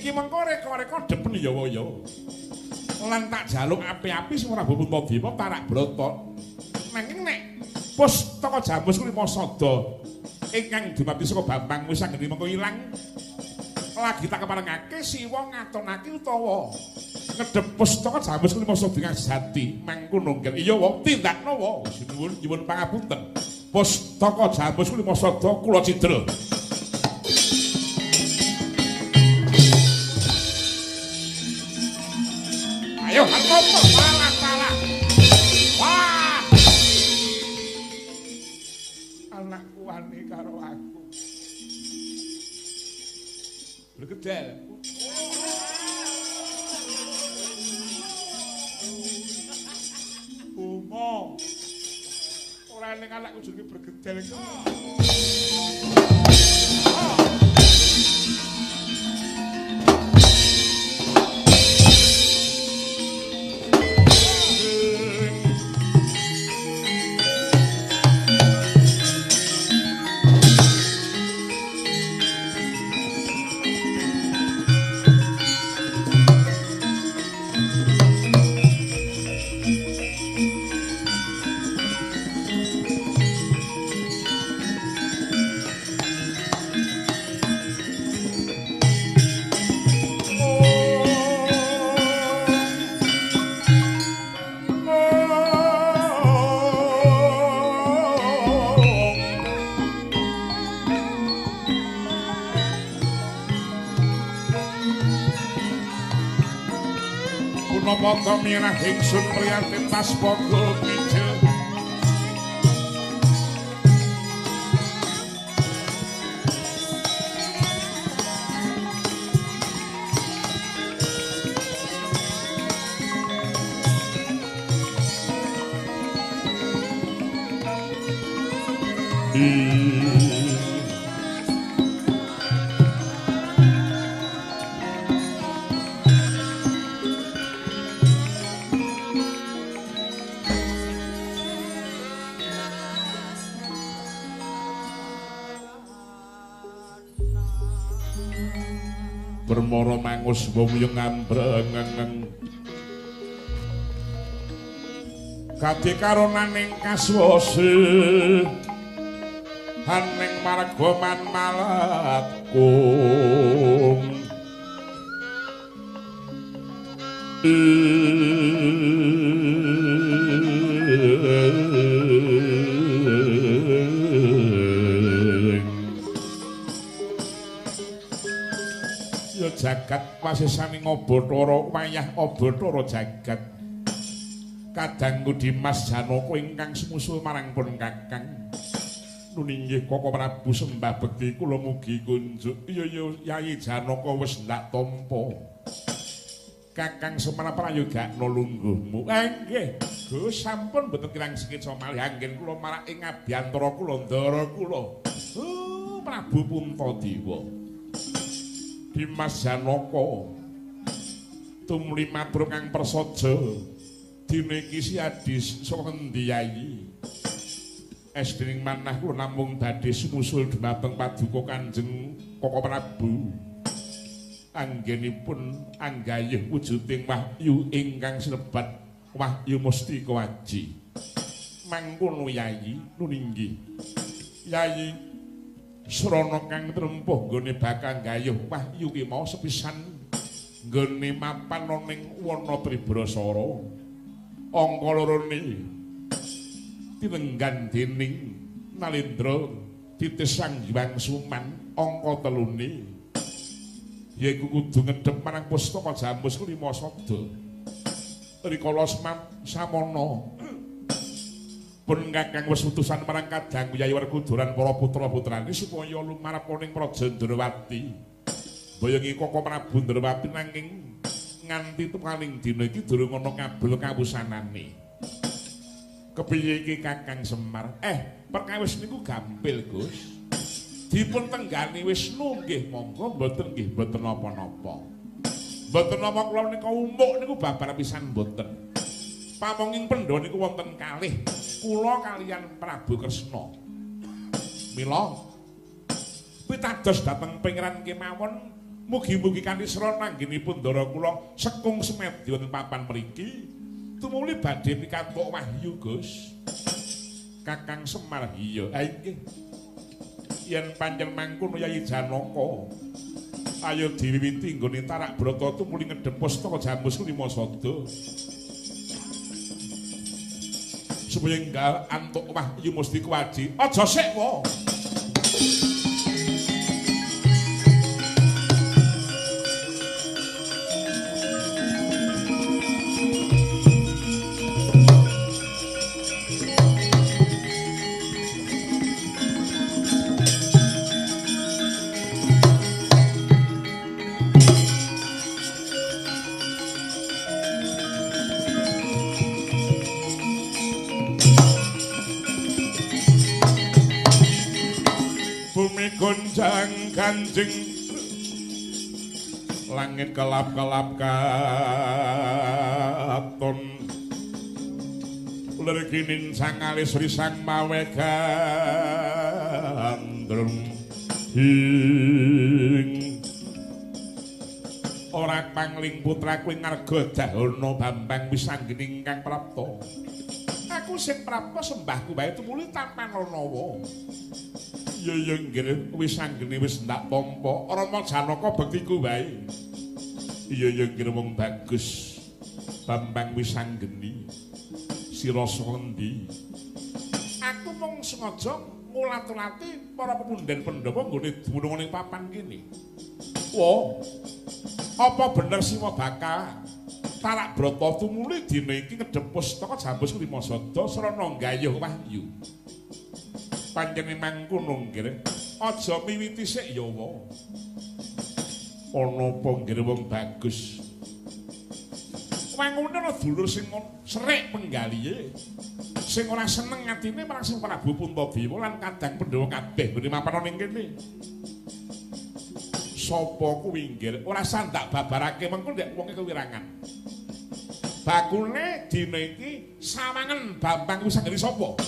iki mengko reka-reka depen ya waya. Lan tak jaluk api-api sing ora Puntadewa tarak brata. Nanging nek Pustaka Jambus kuwi masada ingkang dumadi saka Bambang wis anggene mengko ilang. Lagi tak keparengake siwa ngatonake utawa ngedhep Pustaka Jambus kuwi masada jati mangkono nggih. Iya wong tindakno wae. Nyuwun pangapunten. Pustaka Jambus kuwi masada kula cidra. Ayo apa salah. Wah. Anakku wani karo aku. Bergedel. Bomo. Ora ning anakku jenenge bergedel iki. Monggo mirah ingsun priyatin tas pogo mija bermara mangus wong ngambrengeng kadhe karonaning kaswase haning marga man malatkung jagat pasesane Bathara wayah Bathara jagat kadangku Dimas Janaka ingkang sumusul marang pun Kakang nuninggih Koko Prabu sembah bekti kula mugi kunjuk iya Yayi Janaka wis ndak tampa Kakang Semana prayogakna lungguhmu nggih Gus sampun boten kirang sikitsa malih anggen kula marak ing abiyantara kula ndara kula Prabu Puntadewa Dimas Janaka tumuli matur kang prasaja dene iki si adis saka endi Yayi Estring manah kula namung badhe sumusul dhumateng paduka Kanjeng Koko Prabu anggenipun anggayuh wujuding wahyu ingkang sinebat wahyu mustika waji mangkono Yayi nuninggih Yayi Srana kang trempuh nggone bakal gayuh wahyu ki mau sepisan nggone mapan ning wana Tribrasara angka lorone tinenggan dening Nalendra Titis Sanghyang Suman angka telune yaiku kudu ngedhep marang Pustaka Jambus kelima sada rikala samana pun Kakang wis utusan marang Kadang Yayi Werkudoran para putra-putrane supaya lumarep ning Praja Ndrawati. Boyongi Koko Prabu Ndrawati nanging nganti tukaling dina iki durung ana kabul kawusanane. Kepiye iki Kakang Semar? Perkawis niku gampil, Gus. Dipun tenggani Wisnu nggih monggo mboten nggih mboten napa-napa. Mboten napa kula nika umuk niku babar pisan mboten. Pamonging pendhawa niku wonten kalih kula kaliyan Prabu Kresna. Mila pitados dhateng pangeran kemawon Mugi-mugi kanthi sra nanggenipun ndara kula sekung semedya wonten papan mriki tumuli badhe pikantuk wahyu Gus. Kakang Semar iya. Ha inggih. Yen pancen mangkono Yayi Janaka ayo diwiwiti nggone Tarak Brata tumuli ngedhep pustaka Jambus Lima Sada. Supaya enggal antuk wahyu mesti kuwaji. Aja sik wae. Gonjang Kanjeng langit kelap-kelap katon uler kinin sang alis risang mawe gandrung hing ora pangling putra kuwi ngarga Dahana Bambang Wisanggening ingkang prapta aku sing prapta sembahku bae tumuli tampan Ranawa. Ya nggih wis anggene wis ndak tampa Rama Janaka bektiku wae. Iya nggih wong bagus. Bambang wis anggene. Sira sendi. Aku mung sengaja ngulat-ulati para pepundhen Pandhawa nggone dumunung ning papan kene. Wah. Apa bener Siwa Baka Tarak Brata tumuli dina iki ngedhep pustaka Jambus Lima Sada srana nggayuh wahyu. Panjenengan mangkono nggih. Aja miwiti sik ya wa. Ana apa nggih wong bagus. Wangune ana dulur sing serik penggalihe. Sing ora seneng atine marang Sing Prabu Puntadewa lan kadang Pandhawa kabeh nggone mapan ning kene. Sapa kuwi nggih? Ora sandak babarake mengko ndek wonge kewirangan. Bakule dina iki sawangen Bambang Wisanggening sapa?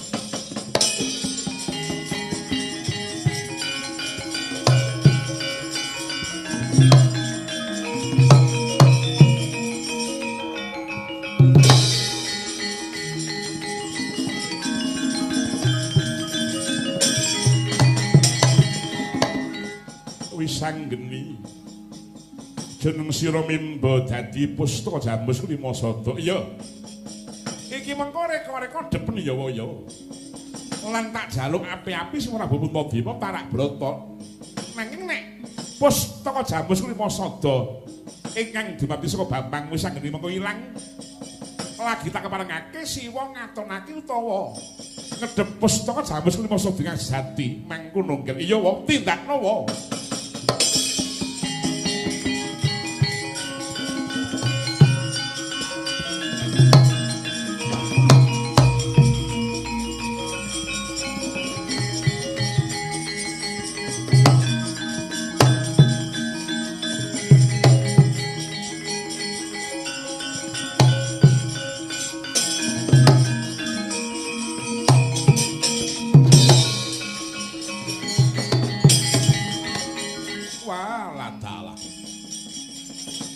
Wisanggeni jeneng sira mimba dadi pustaka Jambus Lima Sada. Iya. Iki mengko reka-reka depen ya waya. Lan tak jaluk api-api sing ora Puntadewa Tarak Brata. Nanging nek pustaka Jambus Lima Sada ingkang dumadi saka Bambang Wisanggeni mengko ilang lagi tak keparengake Siwa ngatonake utawa ngedhep pustaka Jambus Lima Sada dengan sejati mangkono nggih. Iya wae tindakno wae.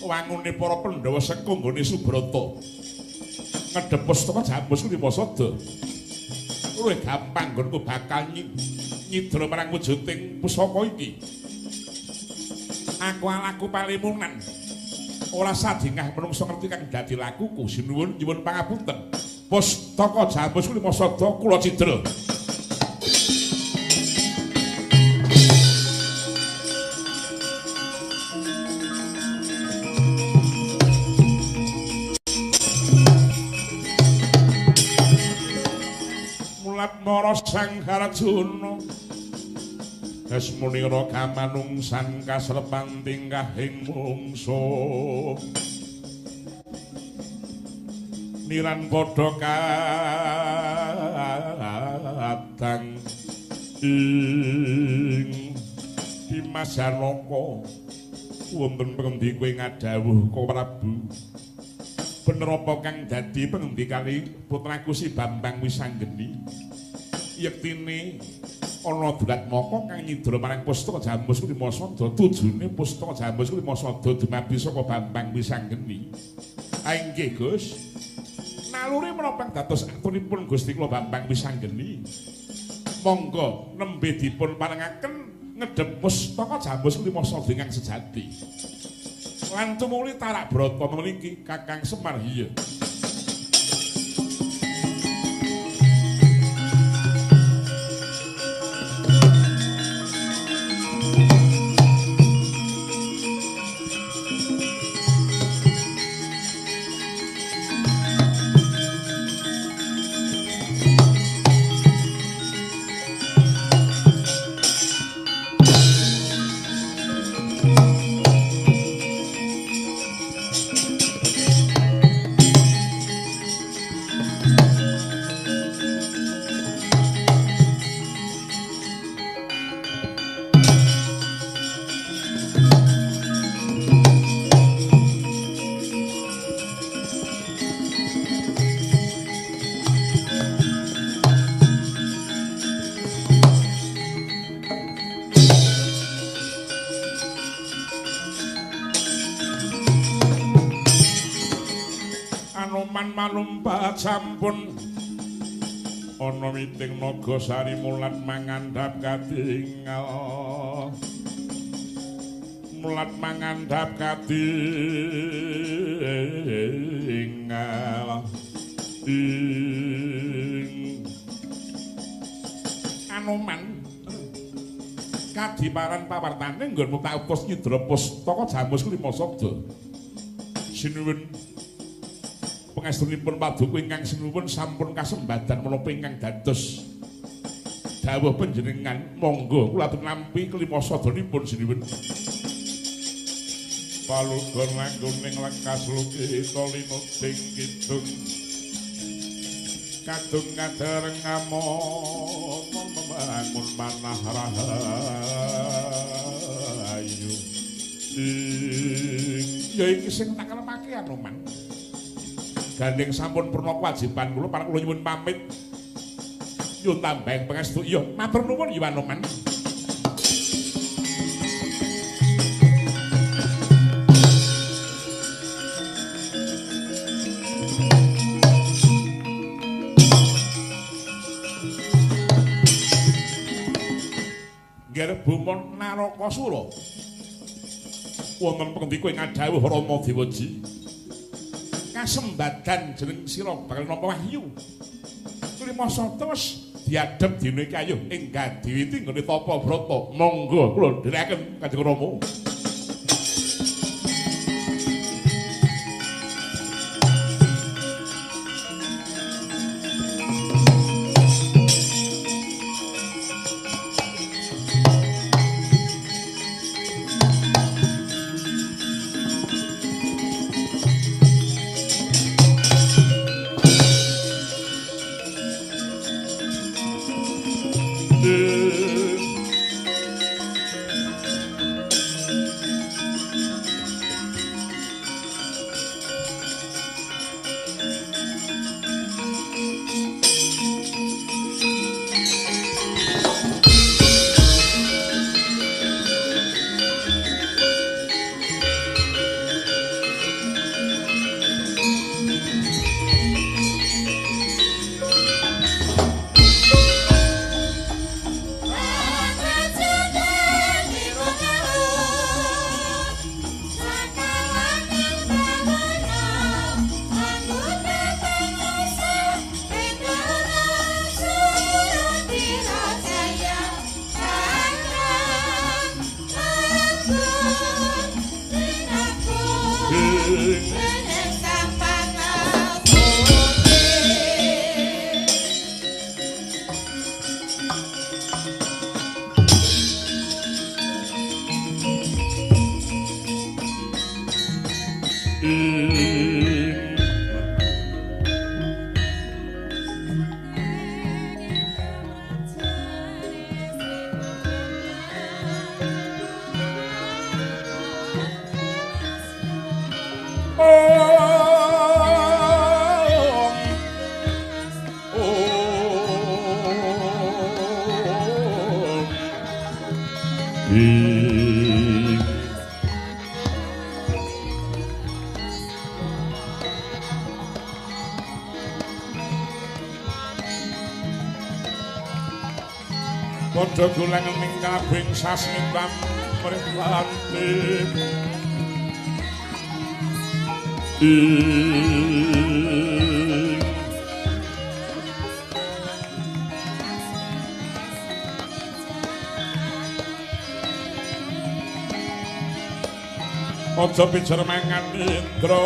Wangune para Pandhawa sekung nggone Subrata ngedhep pustaka Jambus Lima Sada. Luwih gampang nggonku bakal nyidra marang wujuding pusaka iki. Aku alaku palimunan. Ora sadingah menungso ngerti kang dadi lakuku. Sinuwun nyuwun pangapunten. Pustaka Jambus Lima Sada kula cidra. Mara Sang Harjuna Asmunira kamanungsan kasrepan tingkahing mungsu niran padha kadang ing Dimas Janaka wonten pengendi kowe ngadhawuh ka Prabu bener apa kang dadi pengendi kali putraku si Bambang Wisanggeni yektine ana dulat moko kang nyidra marang Pustaka Jambus Klimasada. Tujune Pustaka Jambus Klimasada dumadi saka Bambang Wisanggeni. Ha inggih Gus. Naluri menapa dados aturipun Gusti kula Bambang Wisanggeni. Monggo nembe dipun parengaken ngedhep Pustaka Jambus Klimasada ingkang sejati. Lan tumuli tarak brata meniki Kakang Semar Hiya. Manumpat sampun ana miting Nagasari mulat mangandhap katingal mulat mangandhap katingal Anoman kadiparan pawartane nggonmu tak utus nyidra Pustaka Jambus Klimasada sinuwun pangestunipun paduka ingkang sinuwun sampun kasembadan menapa ingkang dados dawuh panjenengan monggo kula aturi nampi Klimasadanipun sinuwun palugon langguning lekas lukita linuting kidung kadung kadereng ngamon membangun manah rahayu ya iki sing tak kalemake Anoman. Gandeng sampun purna kewajiban kula pareng kula nyuwun pamit. Nyuwun tambahing pangestu. Ya, matur nuwun ya Anoman. Gerbumon Narakasura. Wonten pengandika ing dawuh Rama Dewaji. Kasembadan jeneng sira bakal napa wahyu. Klimasada wis diadhep dina iki ayo ing Gadiwiti nggone tapa brata. Monggo kula dherekaken Kanjeng Rama. padha gulang ning kabing sasmitam mripatih aja pijar mangan Indra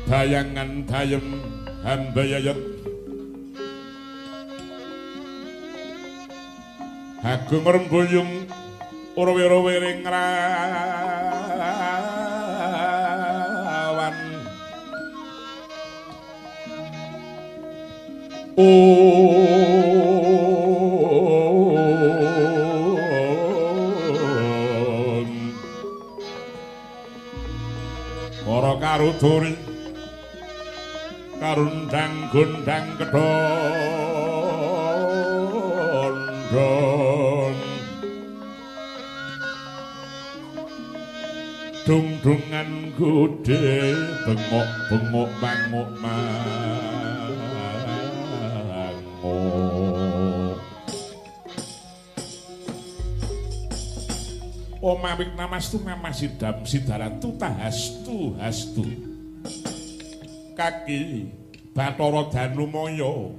bayangan dayem hambayayat agung rembuyung urwira-wiring rawan para karuduri karundang gondang kedondong dung-dungan gede bengok-bengok bangok mangok omawik namastu namasidam sidaratu tahastu hastu kaki Bathara Danumaya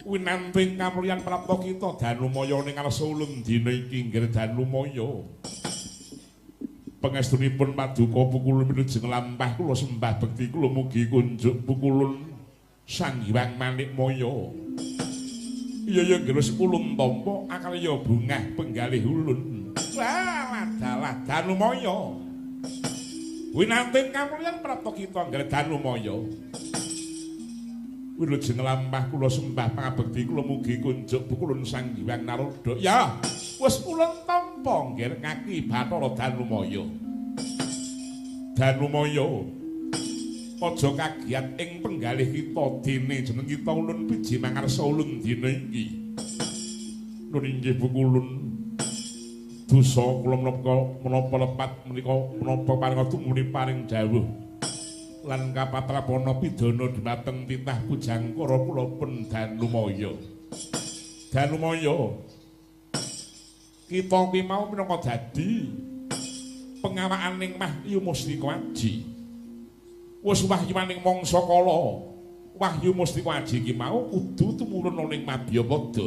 winanting kamulyan prapta kita Danumaya ning ngarsa ulun dina iki nggih Danumaya pangestunipun paduka pukulun minujeng lampah kula sembah bekti kula mugi kunjuk pukulun Sang Hyang Manikmaya iya nggih ulun tampa akalya bungah penggalih ulun dalah Danumaya winanting kamulyan prapta kita nggih Danumaya wilujeng lampah kula sembah pangabekti kula mugi kunjuk pukulun Sang Hyang Naroda ya wis ulun tampa nggih kaki Bathara Danumaya aja kagiat ing penggalih kita dene jeneng kita ulun piji mangarsa ulun dina iki nun inggih pukulun dosa kula menapa lepat menika menapa paring tumuni paring dawuh lan kapatrapana pidana dhumateng titah pujangkara kula pun Danumaya kita kuwi mau minangka dadi pengawakaning Wahyu Mustika Aji wis wahyuaning mangsa kala Wahyu Mustika Aji iki mau kudu tumurun ning Madyapada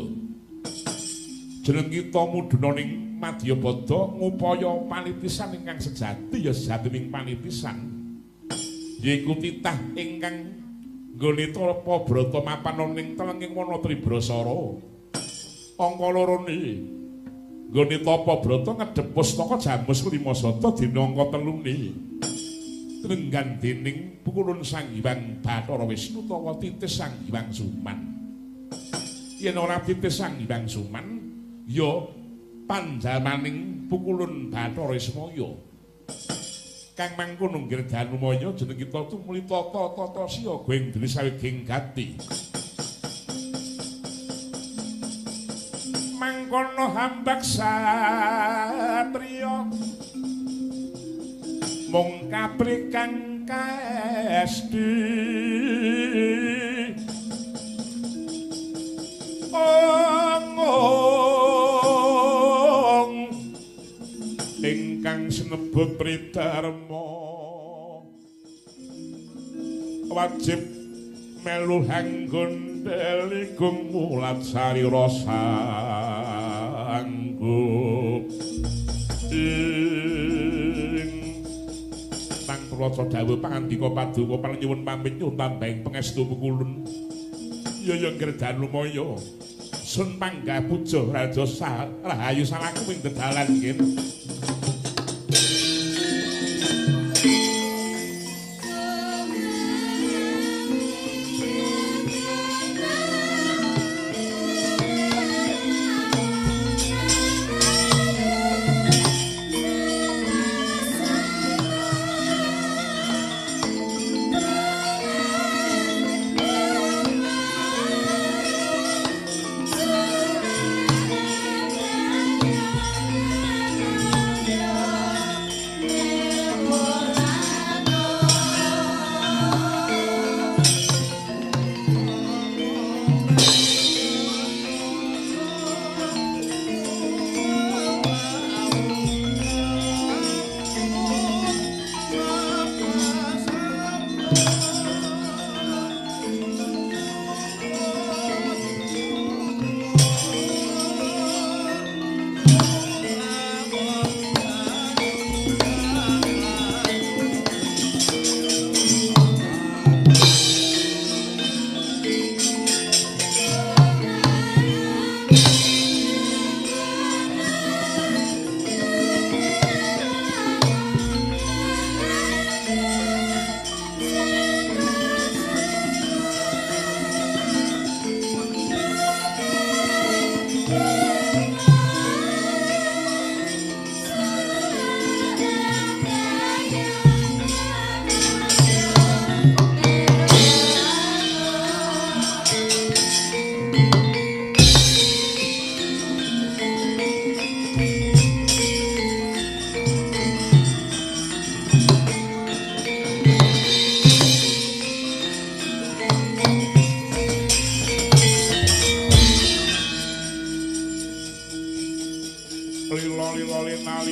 jeneng kita mudhuna ning Madyapada ngupaya panitisan ingkang sejati ya sejatining panitisan yaiku titah ingkang nggone Prabrata mapan ning telenging wana Tribrasara angka lorone nggone Prabrata ngedhep pustaka Jamus Klimasada dina angka 3 trenggan dening pukulun Sang Hyang Bathara Wisnu utawa titis Sang Hyang Suman yen ora titis Sang Hyang Suman ya panjamaning pukulun Bathara Ismaya kang mangkono nggih Danumaya jeneng kita tumuli tata siya goeng dene saweging gati mangkono hambak satriya mung kaprikan kaesti ingkang sinebut pridharma wajib melu hanggondeli gung mulat sarira sanggup nang praca dawuh pangandika paduka panuwun pamit nyutambaing pangestu pukulun ya nggih Danumaya sun panggah puja raja rahayu salaku ing dedalan nggih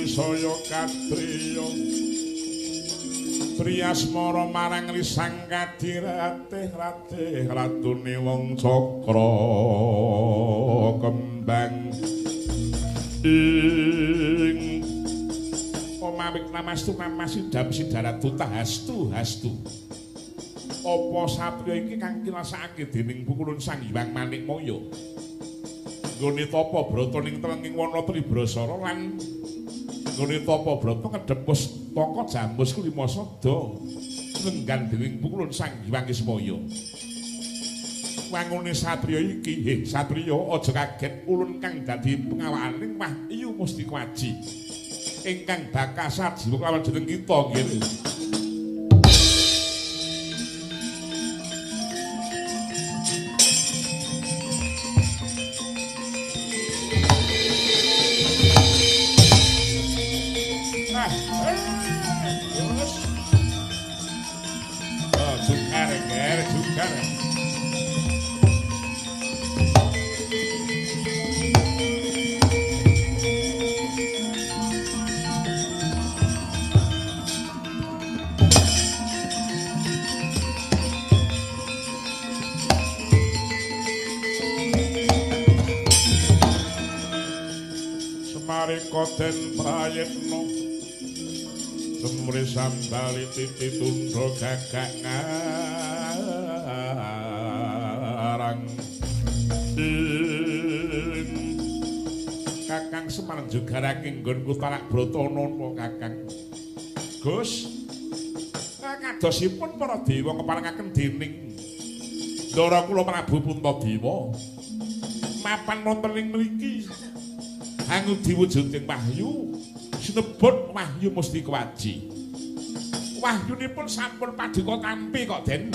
saya katriya Priyasmara marang Lisang Kadiratih ratih ratune wong Cakra kembang ing omawik namastu namasidam sidaratu tahastu hastu apa satriya iki kang kirasake dening pukulun Sang Hyang Manikmaya nggone tapa brata ning telenging wana Tribrasara lan nggone tapa brata ngedhepus toko jambus kulima sada lenggan dening pukulun Sang Hyang Ismaya wangune satriya iki satriya aja kaget ulun kang dadi pengawaning wahyu Mustika Aji ingkang bakasat jiwa kelawan jeneng kita nggih Koden prayitna semri sambali titi tundha gagak ngarang Kakang Semar Jogarake nggonku tarak Bratanana Kakang Gus kadosipun para dewa keparengaken dening Ndara kula Prabu Puntadewa mapan wonten ing mriki Anggung diwujuding wahyu sinebut wahyu Mustika Aji wahyunipun sampun paduka tampi kok Den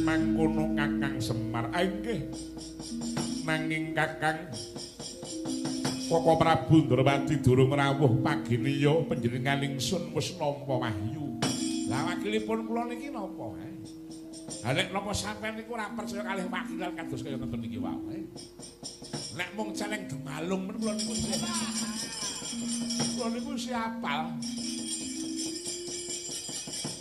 mangkono Kakang Semar nggih nanging Kakang Koko Prabu Ndrawati durung rawuh paginiya panjenengan ingsun wis nampa wahyu. Lah wakilipun kula niki napa? Ha nek napa sampeyan niku ora percaya kalih wakilan kados kaya ngoten niki wae. Nek mung celeng gemalung men kula niku isih apal.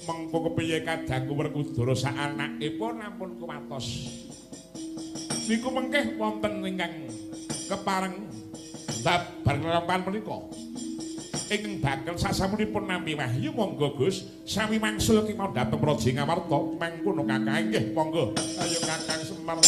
Mengko kepiye kadangku Werkudara sak anakipun ampun kuwatos. Niku mengkeh wonten ingkang kepareng bareng lampahan menika ingkang bakal sasamunipun nampi wahyu monggo Gus sami mangsul ki mau dhateng Praja Ngamarta mangkono Kakang nggih monggo ayo Kakang Semar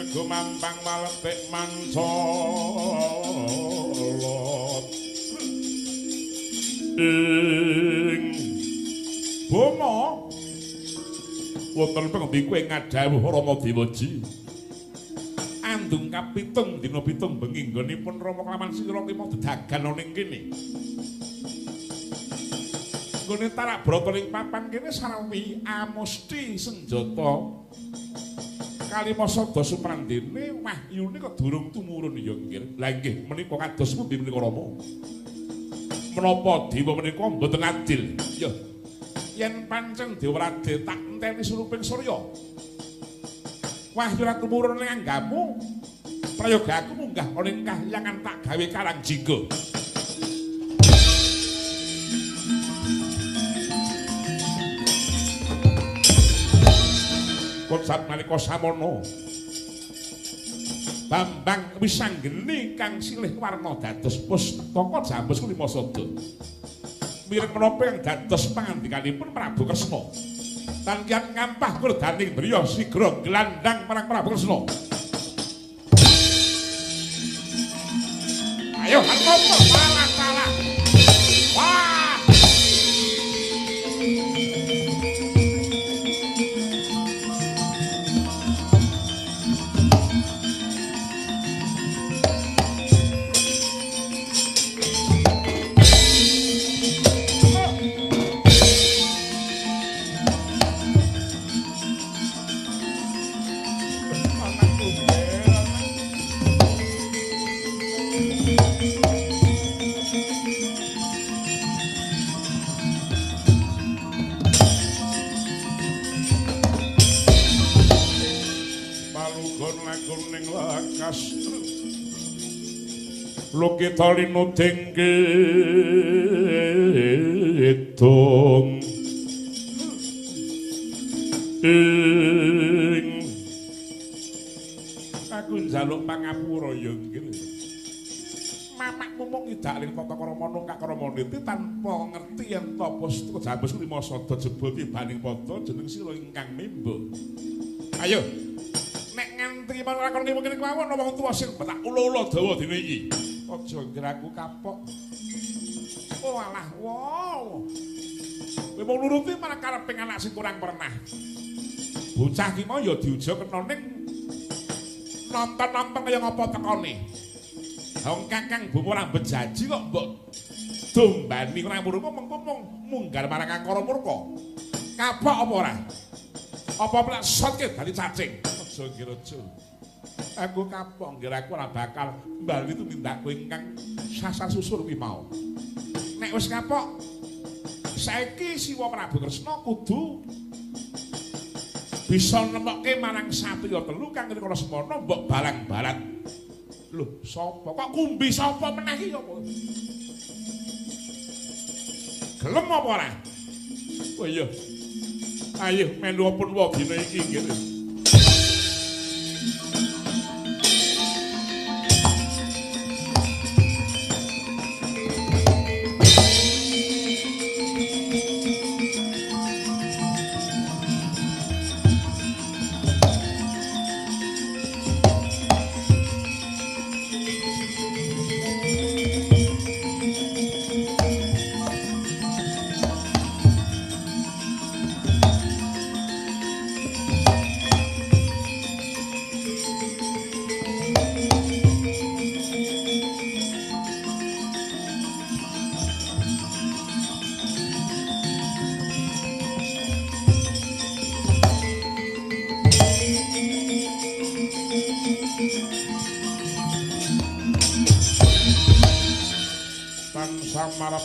Gumampang maletik mancolot ing Bama wonten pengdi kowe ngadhawuh Rama Dewaji andung kapitung dina pitung bengi nggonipun Rama kelawan sira lima dedagan ning kene nggone tarak brata ning papan kene sarwi amusti senjata kalima sada suprandene wahyune kok durung tumurun ya nggih. Lah nggih menika kados pundi menika Rama? Menapa dewa menika mboten adil? Ya. Yen pancen Dewa Rade tak enteni suruping surya. Wahyu ra tumurun ning anggamu. Prayogaku munggah ana ing kahyangan tak gawe karang jingga. Konsap nalika samono Bambang Wisanggeni kang silih warna dados pustaka Jambus Klimasada. Mireng menapa yang dados pangandikanipun Prabu Kresna. Tan kian ngampah kurdaning driya sigra glandang marang Prabu Kresna. Ayo hartopo salah. Wah! Lokita linuding kidung aku njaluk pangapura ya nggih. Mamakmu mung ngidak ning tata krama nungkak krama niti tanpa ngerti yen ta pustaka Jambus Klimasada jebul tibaning pada jeneng sira ingkang mimba. Ayo nek nganti lakon kene kawon wong tuwa sing tak ula-ula dawa dene iki. Aja ngiraku kapok. Oh alah, wow. Kowe mung nuruti marang kareping anak sing kurang pernah. Bocah ki mau ya diuja kena ning nonton-nonton kaya ngapa tekone. Wong Kakang Bomo rambet jaji kok mbok dombani ora murka mengko munggar marang Angkara murka. Kapok apa ora? Apa plek sotke dadi cacing. Aja ngira-ngira. Aku kapok ngiraku ora bakal bali tumindak kowe ingkang sasar susur kuwi mau. Nek wis kapok saiki Siwa Prabu Kresna kudu bisa nemokke marang satriya telu kang rikala semana mbok balang-balat. Lho, sapa? Kok kumbi sapa meneh iki apa? Gelem apa ora? Oh iya. Ayo melu pun wae dina iki nggih.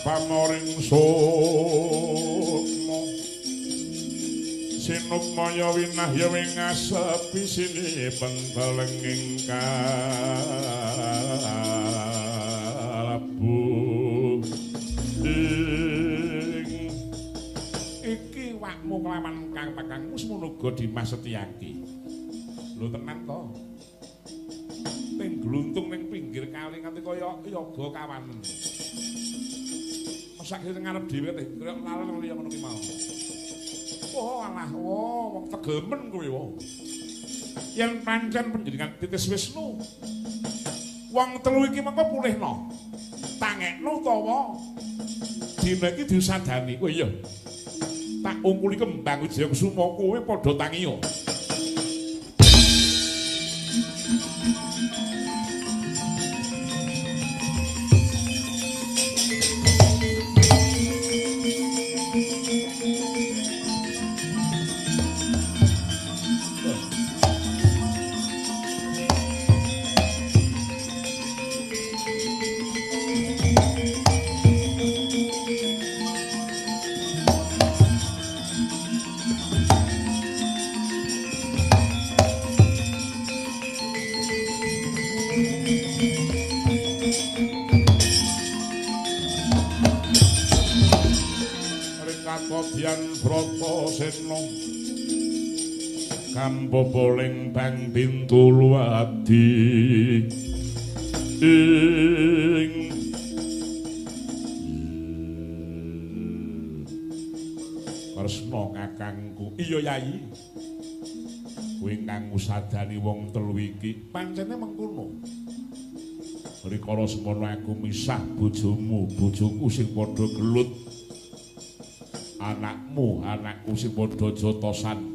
Panoring sukma sinupmaya winahya wingasepi sini pentelenging kalabu iki wakmu kelawan kang kakangmu semono Dimas Setyaki. Lho tenan to ning gluntung ning pinggir kali nganti kaya yoga kawanen. Sakit ngarep dhewe teh kaya lalen kaya ngono ki mau. Oh alah, wong tegemen kowe wae. Yen pancen panjenengan Titis Wisnu. Wong telu iki mengko pulihna. Tangekno utawa dina iki disadani. Oh iya. Tak ungkuli kembang Wijaya Kusuma kowe padha tangiya. kampopoling bang bintuluwadi ing Kresna kakangku. Iya Yayi. Kowe kang usadani wong telu iki pancene mengkono. Rikala semono aku misah bojomu, bojoku sing padha gelut. Anakku sing padha jotosan.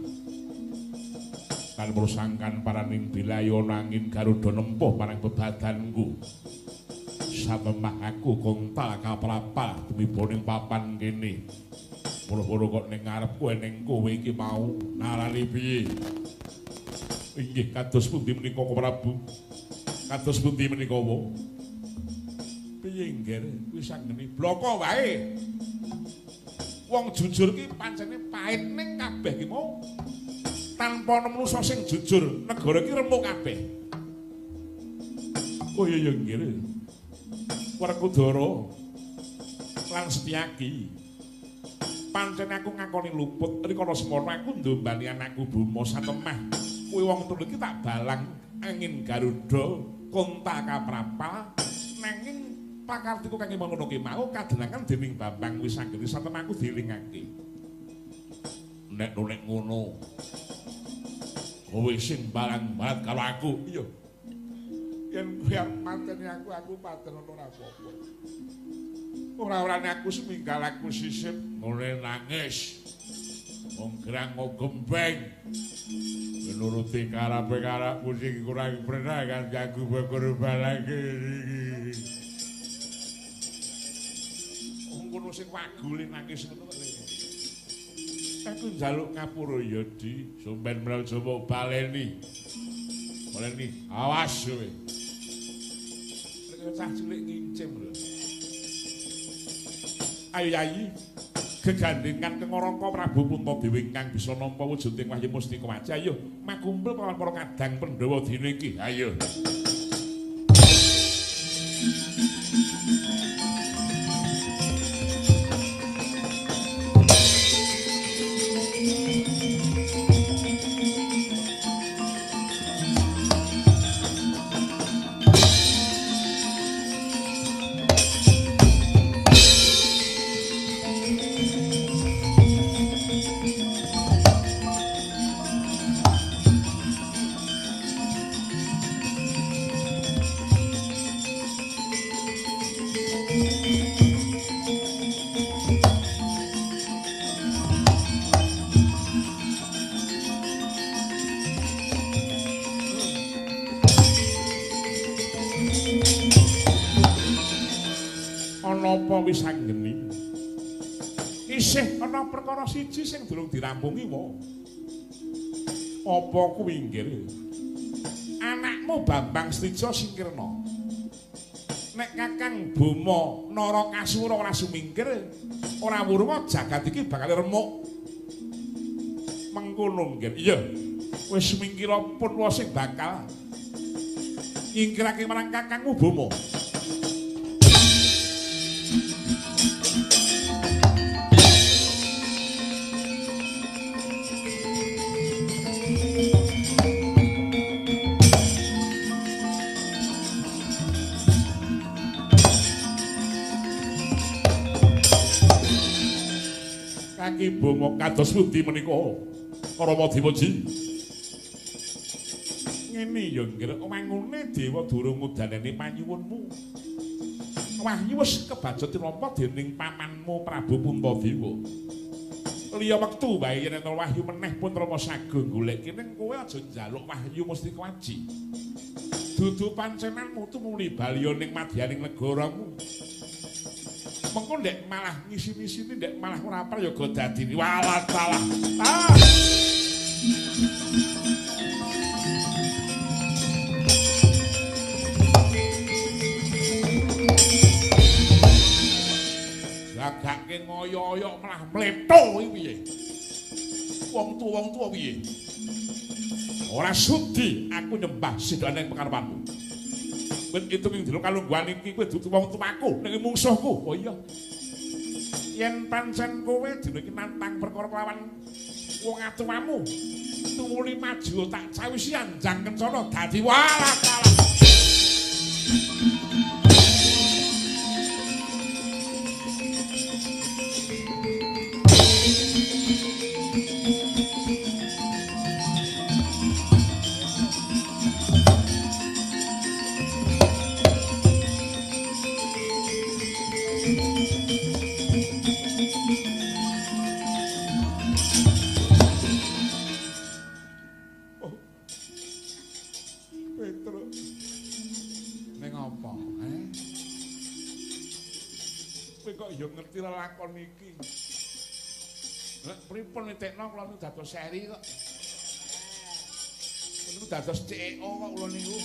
Kan prasangkan paraning bilayo nanging Garuda nempuh marang bebadanku. Samemah aku kontal kaprapal demi boning papan kene. Boro-boro kok ning ngarepku ning kowe iki mau narani piye? Inggih kados pundi menika Prabu? Kados pundi menika wa? Piye nggih wis sanggeni bloko wae. Wong jujur ki pancene pahit ning kabeh ki mau. Tanpa manusa sing jujur, negara ki remuk kabeh. Oh iya nggih. Werkudara lan Setyaki. Pancen aku ngakoni luput rikala semono aku ndombani anakku Bima Satemah. Kowe wong telu iki tak balang angin Garuda konta kaprapal nanging pakartiku kangge mangono ki mau kadenangan dening Bambang Wisanggeni Satemahku dielingake. Nek ngono kowe sing balang-balat karo aku. Iya. Yen kowe mateni aku paten ora apa-apa. Ora-orane aku seminggal aku sisip ngene nangis. Wong gerang gembeng. Menuruti karepe-karepku sing kurang pernah kan ganggu bakul balake iki. Wong kono sing wagule nangis ngono kok. Aku njaluk ngapura ya Di, sampeyan menawa coba baleni. Baleni, awas kowe. Nek cah cilik ngincim lho. Ayo Yayi, gegandhengan Kengoraka Prabu Puntadewa ingkang bisa nampa wujuding Wahyu Mustika Waji. Ayo makumpul kelawan para kadang Pandhawa dina iki. Ayo. Wis anggeni. Isih ana perkara siji sing durung dirampungi wae. Apa kuwi nggih? Anakmu Bambang Stija singkirna. Nek Kakang Bama Narakasura ora sumingkir, ora wurma jagat iki bakal remuk. Mengkono nggih. Iya. Wis sumingkira pun wae sing bakal nyingkirake marang Kakangmu Bama. Kaki Bama kados pundi menika Rama Dewaji? Ngene ya nggih, mangune dewa durung ngudanani panyuwunmu. Wahyu wis kebajut nampa dening pamanmu Prabu Puntadewa. Liya wektu wae yen ana wahyu meneh pun Rama sago golek kene kowe aja njaluk Wahyu Mustika Waji. Dudu pancenanmu tumuli baliya ning madyaning negaramu. Mengko ndek malah ngisi-ngisini ndek malah ora apal ya go dadine walah salah. Jagake ngoyo-oyo malah mletho iki piye? Wong tuwa piye? Ora sudi aku nyembah sidane pekarepanmu. Ben itu ing dina kalungguhan iki kowe dudu wong tuaku ning mungsuhku. Oh iya. Yen pancen kowe dina iki nantang perkara kelawan wong atuwamu, Tumuli maju tak cawisi anjang kencana dadi walah. Ngerti lakon iki. Lek pripun nitekno kula niku dados seri kok. Niku dados CEO kok kula niku.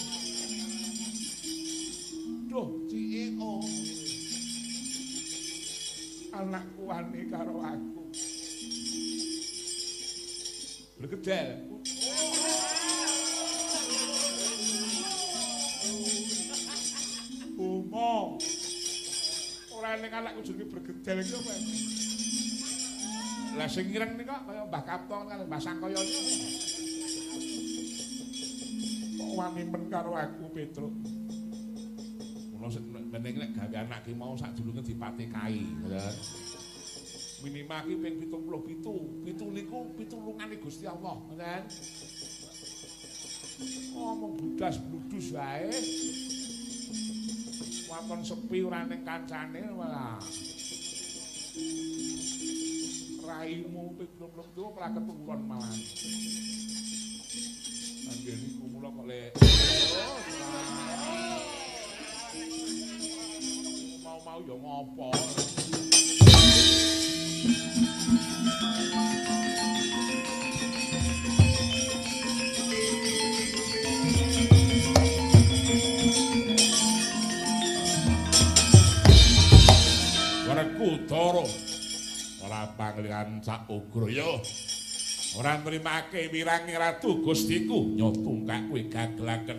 Duh, CEO. Anakku wani karo aku. Lho gedel. Bomo. Ora ning anakku jenenge bergedel iki apa? Lah sing ireng nika kaya Mbah Kapto karo Mbah Sangkaya iki. Kok wani men karo aku Petruk. Mula meneng nek gawe anak ki mau sadurunge dipatekahi, ngoten. Minimal ki ping 77. Pitu niku pitulungane Gusti Allah, ngoten. Ngomong budas bludus wae. Waton sepi ora ning kancane malah. Raimu pikluk-pluk tuwa ora keturunan malah. Anjen iku mula kok lek mau ya ngopo. Kudara ora panglihan sak ugraya ora nrimake wirange ratu Gustiku nyotungkak kowe gagelaken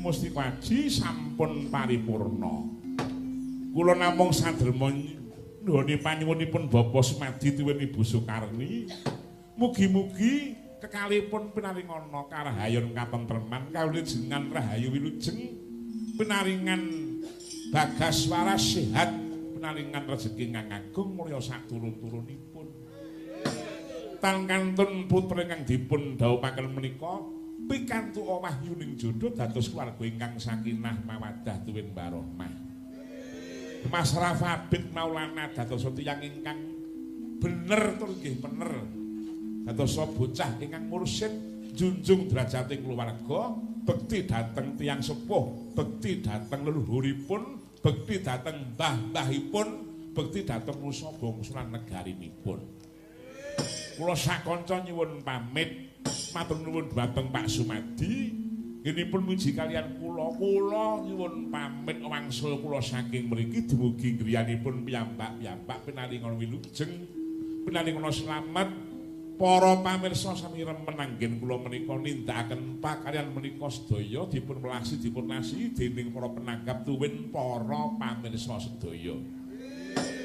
Mustiwaji sampun paripurna. Kula namung sadherma nggone panyuwunipun Bapa Semadi tuwin Ibu Sukarni Mugi-mugi kekalipun pinaringana karahayon katentreman kawulijengan rahayu wilujeng pinaringan bagas waras sehat pinaringan rezeki ingkang agung mulya saturun-turunipun. Tan kantun putra ingkang dipun dhawuhaken menika pikantuk wahyuning jodho dados keluarga ingkang sakinah mawaddah tuwin warahmah. Mas Rafabit Maulana dados tiyang ingkang bener tur nggih bener. Dados bocah ingkang mursid junjung derajating keluarga, bekti dhateng tiyang sepuh, bekti dhateng leluhuripun, bekti dhateng mbah-mbahipun, bekti dhateng nusa bangsa lan negarinipun. Kula sakanca nyuwun pamit, matur nuwun dhateng Pak Sumadi. Ginipun miji kalian kula nyuwun pamit wangsul kula saking mriki dumugi griyanipun piyambak-piyambak pinaringan wilujeng, pinaringan slamet. Para pamirsa sami remen anggen kula menika nindakaken pakaryan menika sedaya dipun welasi dipun nasihi dening para penanggap tuwin para pamirsa sedaya.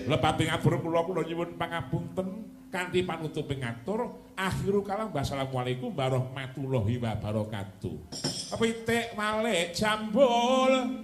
Lepating atur kula nyuwun pangapunten kanthi panutuping atur akhiru kalam wassalamualaikum warahmatullahi wabarakatuh. Pitik malih jambul